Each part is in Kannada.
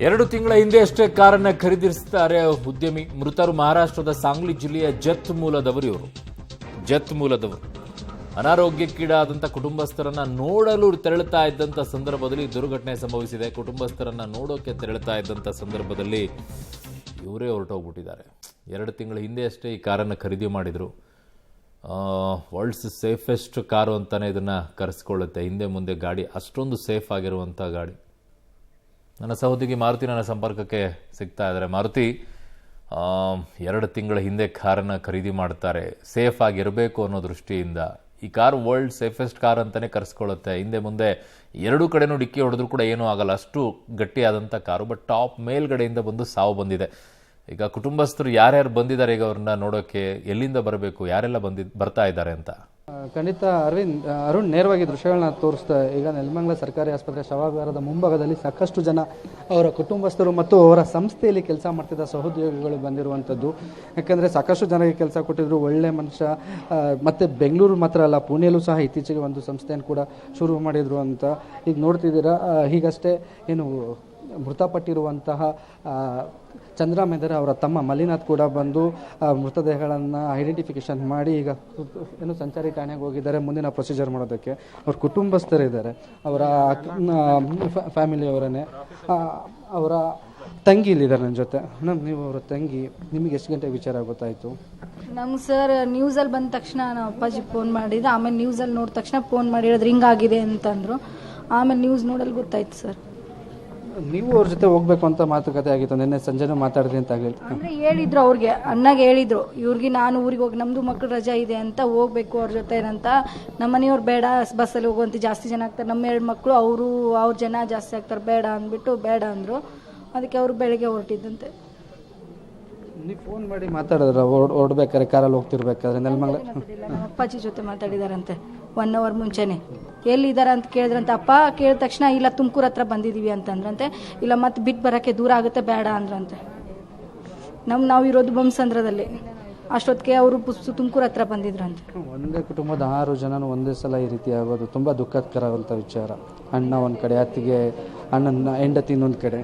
2 ತಿಂಗಳ ಹಿಂದೆ ಅಷ್ಟೇ ಕಾರನ್ನ ಖರೀದಿಸುತ್ತಾರೆ ಉದ್ಯಮಿ. ಮೃತರು ಮಹಾರಾಷ್ಟ್ರದ ಸಾಂಗ್ಲಿ ಜಿಲ್ಲೆಯ ಜತ್ ಮೂಲದವರು. ಅನಾರೋಗ್ಯಕ್ಕೀಡಾದಂಥ ಕುಟುಂಬಸ್ಥರನ್ನ ನೋಡಲು ತೆರಳುತ್ತಾ ಇದ್ದಂಥ ಸಂದರ್ಭದಲ್ಲಿ ದುರ್ಘಟನೆ ಸಂಭವಿಸಿದೆ. ಕುಟುಂಬಸ್ಥರನ್ನ ನೋಡೋಕೆ ತೆರಳುತ್ತಾ ಇದ್ದಂಥ ಸಂದರ್ಭದಲ್ಲಿ ಇವರೇ ಹೊರಟೋಗ್ಬಿಟ್ಟಿದ್ದಾರೆ. 2 ತಿಂಗಳ ಹಿಂದೆ ಅಷ್ಟೇ ಈ ಕಾರನ್ನು ಖರೀದಿ ಮಾಡಿದರು. ವರ್ಲ್ಡ್ಸ್ ಸೇಫೆಸ್ಟ್ ಕಾರು ಅಂತಾನೆ ಇದನ್ನು ಕರೆಸ್ಕೊಳ್ಳುತ್ತೆ. ಹಿಂದೆ ಮುಂದೆ ಗಾಡಿ ಅಷ್ಟೊಂದು ಸೇಫ್ ಆಗಿರುವಂಥ ಗಾಡಿ. ನನ್ನ ಸಹೋದ್ಯೋಗಿ ಮಾರುತಿ ನನ್ನ ಸಂಪರ್ಕಕ್ಕೆ ಸಿಗ್ತಾ ಇದ್ದಾರೆ. ಮಾರುತಿ, 2 ತಿಂಗಳ ಹಿಂದೆ ಕಾರನ್ನು ಖರೀದಿ ಮಾಡ್ತಾರೆ ಸೇಫ್ ಆಗಿರಬೇಕು ಅನ್ನೋ ದೃಷ್ಟಿಯಿಂದ. ಈ ಕಾರು ವರ್ಲ್ಡ್ ಸೇಫೆಸ್ಟ್ ಕಾರ್ ಅಂತಲೇ ಕರೆಸ್ಕೊಳ್ಳುತ್ತೆ. ಹಿಂದೆ ಮುಂದೆ 2 ಕಡೆನೂ ಡಿಕ್ಕಿ ಹೊಡೆದ್ರೂ ಕೂಡ ಏನೂ ಆಗಲ್ಲ, ಅಷ್ಟು ಗಟ್ಟಿಯಾದಂಥ ಕಾರು. ಬಟ್ ಟಾಪ್ ಮೇಲ್ಗಡೆಯಿಂದ ಬಂದು ಸಾವು ಬಂದಿದೆ. ಈಗ ಕುಟುಂಬಸ್ಥರು ಯಾರ್ಯಾರು ಬಂದಿದ್ದಾರೆ ಈಗ ಅವ್ರನ್ನ ನೋಡೋಕ್ಕೆ, ಎಲ್ಲಿಂದ ಬರಬೇಕು, ಯಾರೆಲ್ಲ ಬರ್ತಾ ಇದ್ದಾರೆ ಅಂತ? ಖಂಡಿತ ಅರುಣ್, ನೇರವಾಗಿ ದೃಶ್ಯಗಳನ್ನ ತೋರಿಸ್ತಾ ಈಗ ನೆಲಮಂಗಲ ಸರ್ಕಾರಿ ಆಸ್ಪತ್ರೆ ಶವಾಗಾರದ ಮುಂಭಾಗದಲ್ಲಿ ಸಾಕಷ್ಟು ಜನ ಅವರ ಕುಟುಂಬಸ್ಥರು ಮತ್ತು ಅವರ ಸಂಸ್ಥೆಯಲ್ಲಿ ಕೆಲಸ ಮಾಡ್ತಿದ್ದ ಸಹೋದ್ಯೋಗಿಗಳು ಬಂದಿರುವಂಥದ್ದು. ಯಾಕಂದರೆ ಸಾಕಷ್ಟು ಜನರಿಗೆ ಕೆಲಸ ಕೊಟ್ಟಿದ್ರು, ಒಳ್ಳೆ ಮನುಷ್ಯ. ಮತ್ತು ಬೆಂಗಳೂರು ಮಾತ್ರ ಅಲ್ಲ, ಪುಣೆಯಲ್ಲೂ ಸಹ ಇತ್ತೀಚೆಗೆ ಒಂದು ಸಂಸ್ಥೆಯನ್ನು ಕೂಡ ಶುರು ಮಾಡಿದರು ಅಂತ ಈಗ ನೋಡ್ತಿದ್ದೀರಾ. ಹೀಗಷ್ಟೇ ಏನು ಮೃತಪಟ್ಟಿರುವಂತಹ ಚಂದ್ರ ಮೆದರ್ ಅವರ ತಮ್ಮ ಮಲ್ಲಿನಾಥ್ ಕೂಡ ಬಂದು ಮೃತದೇಹಗಳನ್ನು ಐಡೆಂಟಿಫಿಕೇಶನ್ ಮಾಡಿ ಈಗ ಏನು ಸಂಚಾರಿ ಠಾಣೆಗೆ ಹೋಗಿದ್ದಾರೆ ಮುಂದಿನ ಪ್ರೊಸೀಜರ್ ಮಾಡೋದಕ್ಕೆ. ಅವ್ರ ಕುಟುಂಬಸ್ಥರಿದ್ದಾರೆ, ಅವರ ಫ್ಯಾಮಿಲಿಯವರನ್ನೇ. ಅವರ ತಂಗಿ ಇಲ್ಲಿದ್ದಾರೆ ನನ್ನ ಜೊತೆ. ನೀವು ಅವರ ತಂಗಿ, ನಿಮಗೆ ಎಷ್ಟು ಗಂಟೆಗೆ ವಿಚಾರ ಗೊತ್ತಾಯಿತು? ನಮ್ಗೆ ಸರ್ ನ್ಯೂಸಲ್ಲಿ ಬಂದ ತಕ್ಷಣ ನಾವು ಅಪ್ಪಾಜಿ ಫೋನ್ ಮಾಡಿದ್ದು. ಆಮೇಲೆ ನ್ಯೂಸಲ್ಲಿ ನೋಡಿದ ತಕ್ಷಣ ಫೋನ್ ಮಾಡಿರೋದು ಹಿಂಗಾಗಿದೆ ಅಂತಂದರು. ಆಮೇಲೆ ನ್ಯೂಸ್ ನೋಡಲ್ಲಿ ಗೊತ್ತಾಯ್ತು ಸರ್. ನೀವು ಅವ್ರ ಜೊತೆ ಹೋಗ್ಬೇಕು ಅಂತ ಮಾತುಕತೆ ಆಗಿತ್ತು, ನಿನ್ನೆ ಸಂಜೆನೂ ಮಾತಾಡಿದೆ ಅಂತ ಆಗಲಿ ಅಂದರೆ ಹೇಳಿದ್ರು, ಅವ್ರಿಗೆ ಅಣ್ಣಗೆ ಹೇಳಿದ್ರು, ಇವ್ರಿಗೆ ನಾನು ಊರಿಗೆ ಹೋಗಿ ನಮ್ಮದು ಮಕ್ಕಳು ರಜಾ ಇದೆ ಅಂತ ಹೋಗ್ಬೇಕು ಅವ್ರ ಜೊತೆ ಅಂತ. ನಮ್ಮ ಮನೆಯವ್ರು ಬೇಡ, ಬಸ್ಸಲ್ಲಿ ಹೋಗುವಂತ ಜಾಸ್ತಿ ಜನ ಆಗ್ತಾರೆ, ನಮ್ಮ 2 ಮಕ್ಕಳು ಅವ್ರ ಜನ ಜಾಸ್ತಿ ಆಗ್ತಾರೆ, ಬೇಡ ಅಂದ್ಬಿಟ್ಟು ಬೇಡ ಅಂದರು. ಅದಕ್ಕೆ ಅವರು ಬೆಳಗ್ಗೆ ಹೊರಟಿದ್ದಂತೆ. ನೀವು ಫೋನ್ ಮಾಡಿ ಮಾತಾಡಿದ್ರ ಹೊರಡ್ಬೇಕಾದ್ರೆ, ಕಾರಲ್ಲಿ ಹೋಗ್ತಿರ್ಬೇಕಾದ್ರೆ ನೆಲಮಂಗಲ? ನಮ್ಮ ಅಪ್ಪಾಜಿ ಜೊತೆ ಮಾತಾಡಿದಾರಂತೆ 1 ಅವರ್ ಮುಂಚೆನೆ. ಎಲ್ಲಿದ್ದಾರೆ ಅಂತ ಕೇಳಿದ್ರಂತೆ. ಅಪ್ಪ ಕೇಳಿದ ತಕ್ಷಣ ಇಲ್ಲ ತುಮಕೂರು ಹತ್ರ ಬಂದಿದ್ದೀವಿ ಅಂತಂದ್ರಂತೆ. ಇಲ್ಲ ಮತ್ತೆ ಬಿಟ್ಟು ಬರೋಕ್ಕೆ ದೂರ ಆಗುತ್ತೆ, ಬೇಡ ಅಂದ್ರಂತೆ. ನಾವು ಇರೋದು ಬೊಮ್ಮಸಂದ್ರದಲ್ಲಿ, ಅಷ್ಟೊತ್ತಿಗೆ ಅವರು ತುಮಕೂರು ಹತ್ರ ಬಂದಿದ್ರಂತೆ. ಒಂದೇ ಕುಟುಂಬದ 6 ಜನನು ಒಂದೇ ಸಲ ಈ ರೀತಿ ಆಗೋದು ತುಂಬ ದುಃಖಕರವಂಥ ವಿಚಾರ. ಅಣ್ಣ ಒಂದು ಕಡೆ, ಅತ್ತಿಗೆ, ಅಣ್ಣನ ಹೆಂಡತಿ ಇನ್ನೊಂದು ಕಡೆ.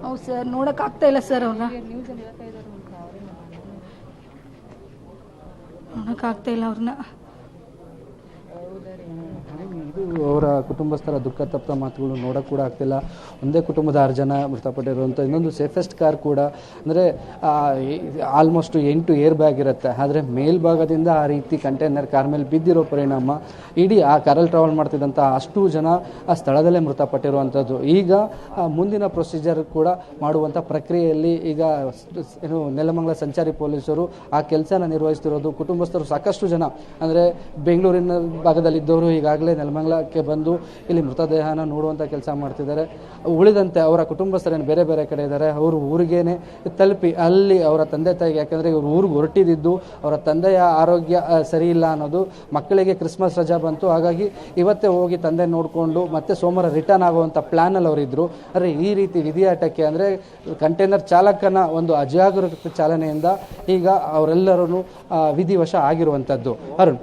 ಹೌದು ಸರ್, ನೋಡೋಕ್ಕಾಗ್ತಾ ಇಲ್ಲ ಸರ್, ಅವ್ರನ್ನ ನೋಡೋಕ್ಕಾಗ್ತಾ ಇಲ್ಲ ಅವ್ರನ್ನ. ಇದು ಅವರ ಕುಟುಂಬಸ್ಥರ ದುಃಖ ತಪ್ಪ ಮಾತುಗಳು ನೋಡೋಕೆ ಕೂಡ ಆಗ್ತಿಲ್ಲ. ಒಂದೇ ಕುಟುಂಬದ 6 ಜನ ಮೃತಪಟ್ಟಿರುವಂಥ ಇನ್ನೊಂದು ಸೇಫೆಸ್ಟ್ ಕಾರ್ ಕೂಡ, ಅಂದರೆ ಆಲ್ಮೋಸ್ಟ್ 8 ಏರ್ ಬ್ಯಾಗ್ ಇರುತ್ತೆ. ಆದರೆ ಮೇಲ್ಭಾಗದಿಂದ ಆ ರೀತಿ ಕಂಟೈನರ್ ಕಾರ್ ಮೇಲೆ ಬಿದ್ದಿರೋ ಪರಿಣಾಮ ಇಡೀ ಆ ಕಾರಲ್ಲಿ ಟ್ರಾವೆಲ್ ಮಾಡ್ತಿದ್ದಂಥ ಅಷ್ಟು ಜನ ಆ ಸ್ಥಳದಲ್ಲೇ ಮೃತಪಟ್ಟಿರುವಂಥದ್ದು. ಈಗ ಮುಂದಿನ ಪ್ರೊಸೀಜರ್ ಕೂಡ ಮಾಡುವಂಥ ಪ್ರಕ್ರಿಯೆಯಲ್ಲಿ ಈಗ ಏನು ನೆಲಮಂಗಲ ಸಂಚಾರಿ ಪೊಲೀಸರು ಆ ಕೆಲಸನ ನಿರ್ವಹಿಸ್ತಿರೋದು. ಕುಟುಂಬಸ್ಥರು ಸಾಕಷ್ಟು ಜನ, ಅಂದರೆ ಬೆಂಗಳೂರಿನ ಭಾಗದಲ್ಲಿದ್ದವರು ಈಗಾಗಲೇ ನೆಲಮಂಗಲಕ್ಕೆ ಬಂದು ಇಲ್ಲಿ ಮೃತದೇಹನ ನೋಡುವಂಥ ಕೆಲಸ ಮಾಡ್ತಿದ್ದಾರೆ. ಉಳಿದಂತೆ ಅವರ ಕುಟುಂಬಸ್ಥರೇನು ಬೇರೆ ಬೇರೆ ಕಡೆ ಇದ್ದಾರೆ, ಅವರು ಊರಿಗೇನೆ ತಲುಪಿ ಅಲ್ಲಿ ಅವರ ತಂದೆ ತಾಯಿಗೆ, ಯಾಕೆಂದರೆ ಇವರು ಊರಿಗೆ ಹೊರಟಿದ್ದು ಅವರ ತಂದೆಯ ಆರೋಗ್ಯ ಸರಿ ಇಲ್ಲ ಅನ್ನೋದು, ಮಕ್ಕಳಿಗೆ ಕ್ರಿಸ್ಮಸ್ ರಜಾ ಬಂತು, ಹಾಗಾಗಿ ಇವತ್ತೇ ಹೋಗಿ ತಂದೆ ನೋಡಿಕೊಂಡು ಮತ್ತೆ ಸೋಮವಾರ ರಿಟರ್ನ್ ಆಗುವಂಥ ಪ್ಲ್ಯಾನಲ್ಲಿ ಅವರಿದ್ದರು. ಆದರೆ ಈ ರೀತಿ ವಿಧಿಯಾಟಕ್ಕೆ, ಅಂದರೆ ಕಂಟೈನರ್ ಚಾಲಕನ ಒಂದು ಅಜಾಗರೂಕ ಚಾಲನೆಯಿಂದ ಈಗ ಅವರೆಲ್ಲರೂ ವಿಧಿವಶ ಆಗಿರುವಂಥದ್ದು. ಅರುಣ್.